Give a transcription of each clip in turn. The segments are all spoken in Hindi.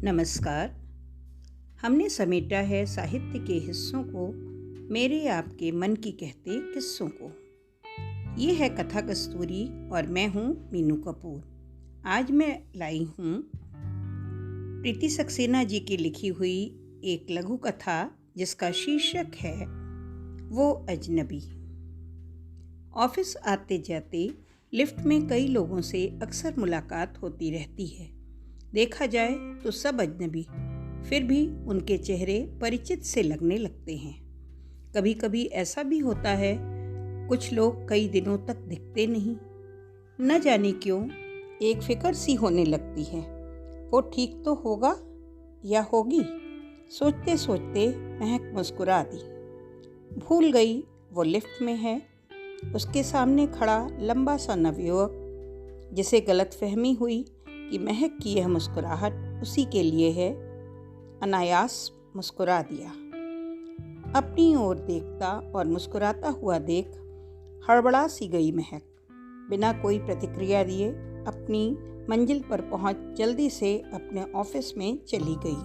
नमस्कार। हमने समेटा है साहित्य के हिस्सों को मेरे आपके मन की कहते किस्सों को। ये है कथा कस्तूरी और मैं हूँ मीनू कपूर। आज मैं लाई हूँ प्रीति सक्सेना जी की लिखी हुई एक लघु कथा जिसका शीर्षक है वो अजनबी। ऑफिस आते जाते लिफ्ट में कई लोगों से अक्सर मुलाकात होती रहती है। देखा जाए तो सब अजनबी, फिर भी उनके चेहरे परिचित से लगने लगते हैं। कभी कभी ऐसा भी होता है कुछ लोग कई दिनों तक दिखते नहीं। न जाने क्यों एक फिक्र सी होने लगती है, वो ठीक तो होगा या होगी। सोचते सोचते महक मुस्कुरा दी। भूल गई वो लिफ्ट में है। उसके सामने खड़ा लंबा सा नवयुवक, जिसे गलतफहमी हुई कि महक की यह मुस्कुराहट उसी के लिए है, अनायास मुस्कुरा दिया। अपनी ओर देखता और मुस्कुराता हुआ देख हड़बड़ा सी गई महक। बिना कोई प्रतिक्रिया दिए अपनी मंजिल पर पहुंच जल्दी से अपने ऑफिस में चली गई।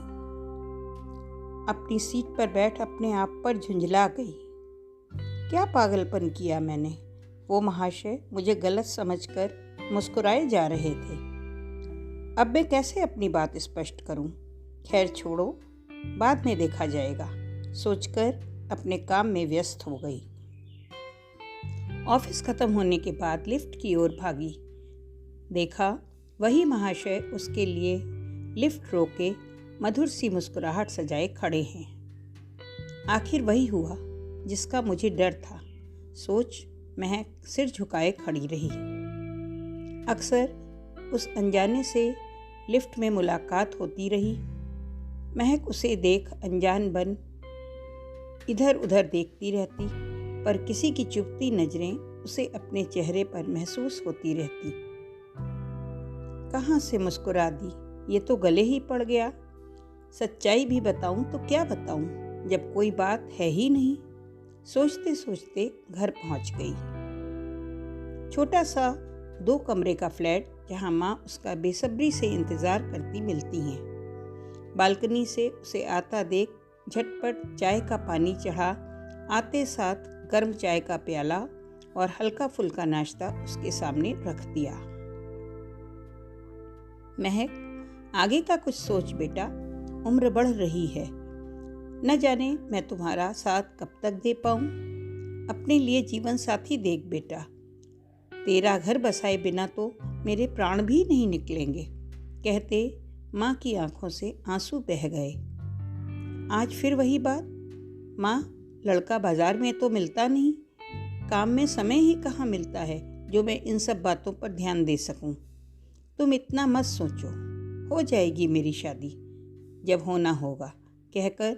अपनी सीट पर बैठ अपने आप पर झुंझला गई। क्या पागलपन किया मैंने। वो महाशय मुझे गलत समझकर मुस्कुराए जा रहे थे। अब मैं कैसे अपनी बात स्पष्ट करूं? खैर छोड़ो, बाद में देखा जाएगा, सोचकर अपने काम में व्यस्त हो गई। ऑफिस खत्म होने के बाद लिफ्ट की ओर भागी। देखा वही महाशय उसके लिए लिफ्ट रोके मधुर सी मुस्कुराहट सजाए खड़े हैं। आखिर वही हुआ जिसका मुझे डर था, सोच महक सिर झुकाए खड़ी रही। अक्सर उस अनजाने से लिफ्ट में मुलाकात होती रही। महक उसे देख अनजान बन इधर उधर देखती रहती, पर किसी की चुभती नजरें उसे अपने चेहरे पर महसूस होती रहती। कहाँ से मुस्कुरा दी, ये तो गले ही पड़ गया। सच्चाई भी बताऊं तो क्या बताऊं, जब कोई बात है ही नहीं। सोचते सोचते घर पहुंच गई। छोटा सा 2 कमरे का फ्लैट, जहां माँ उसका बेसब्री से इंतजार करती मिलती हैं। बालकनी से उसे आता देख झटपट चाय का पानी चढ़ा, आते साथ गर्म चाय का प्याला और हल्का फुल्का नाश्ता उसके सामने रख दिया। महक, आगे का कुछ सोच बेटा, उम्र बढ़ रही है। न जाने मैं तुम्हारा साथ कब तक दे पाऊं। अपने लिए जीवन साथी देख बेटा। तेरा घर बसाए बिना तो मेरे प्राण भी नहीं निकलेंगे। कहते माँ की आंखों से आंसू बह गए। आज फिर वही बात। माँ, लड़का बाजार में तो मिलता नहीं, काम में समय ही कहाँ मिलता है जो मैं इन सब बातों पर ध्यान दे सकूं। तुम इतना मत सोचो, हो जाएगी मेरी शादी जब होना होगा, कहकर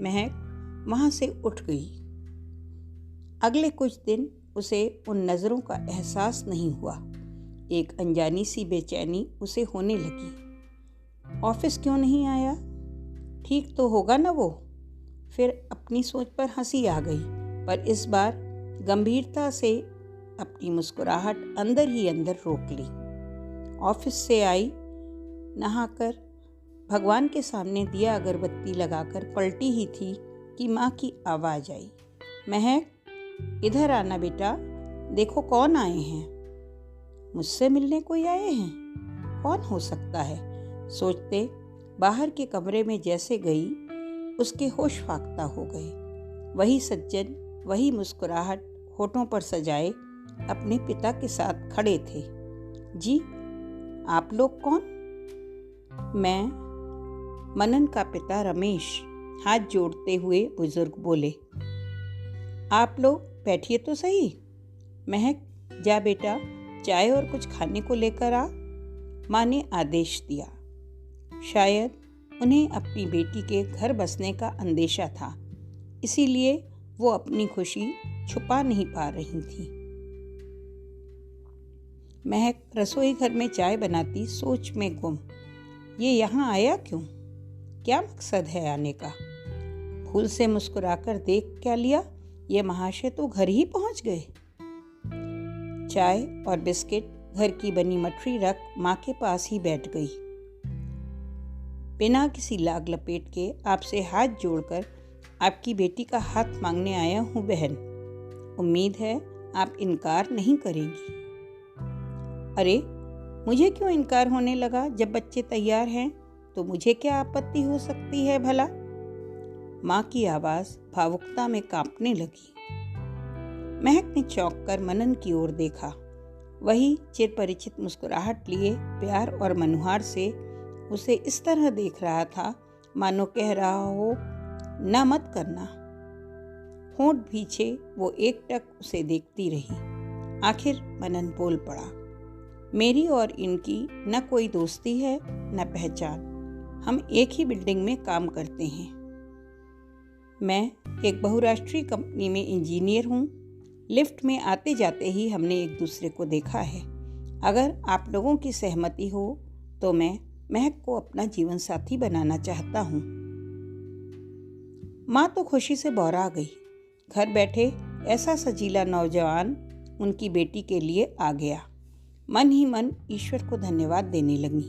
महक वहाँ से उठ गई। अगले कुछ दिन उसे उन नज़रों का एहसास नहीं हुआ। एक अनजानी सी बेचैनी उसे होने लगी। ऑफिस क्यों नहीं आया? ठीक तो होगा ना वो? फिर अपनी सोच पर हंसी आ गई, पर इस बार गंभीरता से अपनी मुस्कुराहट अंदर ही अंदर रोक ली। ऑफिस से आई, नहाकर भगवान के सामने दिया अगरबत्ती लगाकर पलटी ही थी कि माँ की आवाज़ आई, महक, इधर आना बेटा, देखो कौन आए हैं। मुझसे मिलने कोई आए हैं? कौन हो सकता है? सोचते बाहर के कमरे में जैसे गई, उसके होश फाख्ता हो गए। वही सज्जन, वही मुस्कुराहट होठों पर सजाए अपने पिता के साथ खड़े थे। जी, आप लोग कौन? मैं मनन का पिता रमेश, हाथ जोड़ते हुए बुजुर्ग बोले। आप लोग बैठिए तो सही। महक, जा बेटा, चाय और कुछ खाने को लेकर आ, माँ ने आदेश दिया। शायद उन्हें अपनी बेटी के घर बसने का अंदेशा था, इसीलिए वो अपनी खुशी छुपा नहीं पा रही थी। महक रसोई घर में चाय बनाती सोच में गुम। ये यहाँ आया क्यों? क्या मकसद है आने का? फूल से मुस्कुराकर देख क्या लिया, ये महाशय तो घर ही पहुंच गए। चाय और बिस्किट, घर की बनी मठरी रख माँ के पास ही बैठ गई। बिना किसी लाग लपेट के आपसे हाथ जोड़कर आपकी बेटी का हाथ मांगने आया हूँ बहन। उम्मीद है आप इनकार नहीं करेंगी। अरे, मुझे क्यों इनकार होने लगा? जब बच्चे तैयार हैं तो मुझे क्या आपत्ति हो सकती है भला? माँ की आवाज़ भावुकता में कांपने लगी। महक ने चौंक कर मनन की ओर देखा। वही चिरपरिचित मुस्कुराहट लिए प्यार और मनुहार से उसे इस तरह देख रहा था मानो कह रहा हो, ना मत करना। होंठ भींचे वो एकटक उसे देखती रही। आखिर मनन बोल पड़ा, मेरी और इनकी न कोई दोस्ती है न पहचान। हम एक ही बिल्डिंग में काम करते हैं। मैं एक बहुराष्ट्रीय कंपनी में इंजीनियर हूँ। लिफ्ट में आते जाते ही हमने एक दूसरे को देखा है। अगर आप लोगों की सहमति हो तो मैं महक को अपना जीवन साथी बनाना चाहता हूँ। माँ तो खुशी से बौरा गई। घर बैठे ऐसा सजीला नौजवान उनकी बेटी के लिए आ गया। मन ही मन ईश्वर को धन्यवाद देने लगी।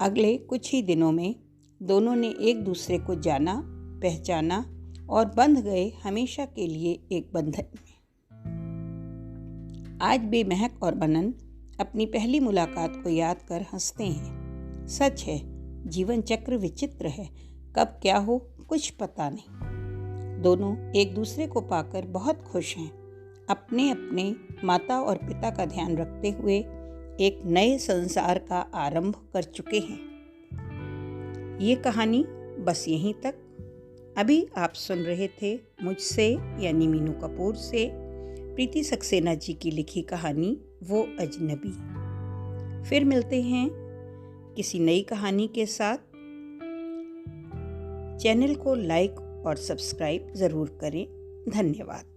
अगले कुछ ही दिनों में दोनों ने एक दूसरे को जाना, पहचाना और बंध गए हमेशा के लिए एक बंधन में। आज भी महक और मनन अपनी पहली मुलाकात को याद कर हंसते हैं। सच है, जीवन चक्र विचित्र है, कब क्या हो कुछ पता नहीं। दोनों एक दूसरे को पाकर बहुत खुश हैं। अपने अपने माता और पिता का ध्यान रखते हुए एक नए संसार का आरंभ कर चुके हैं। ये कहानी बस यहीं तक। अभी आप सुन रहे थे मुझसे यानी मीनू कपूर से प्रीति सक्सेना जी की लिखी कहानी वो अजनबी। फिर मिलते हैं किसी नई कहानी के साथ। चैनल को लाइक और सब्सक्राइब ज़रूर करें। धन्यवाद।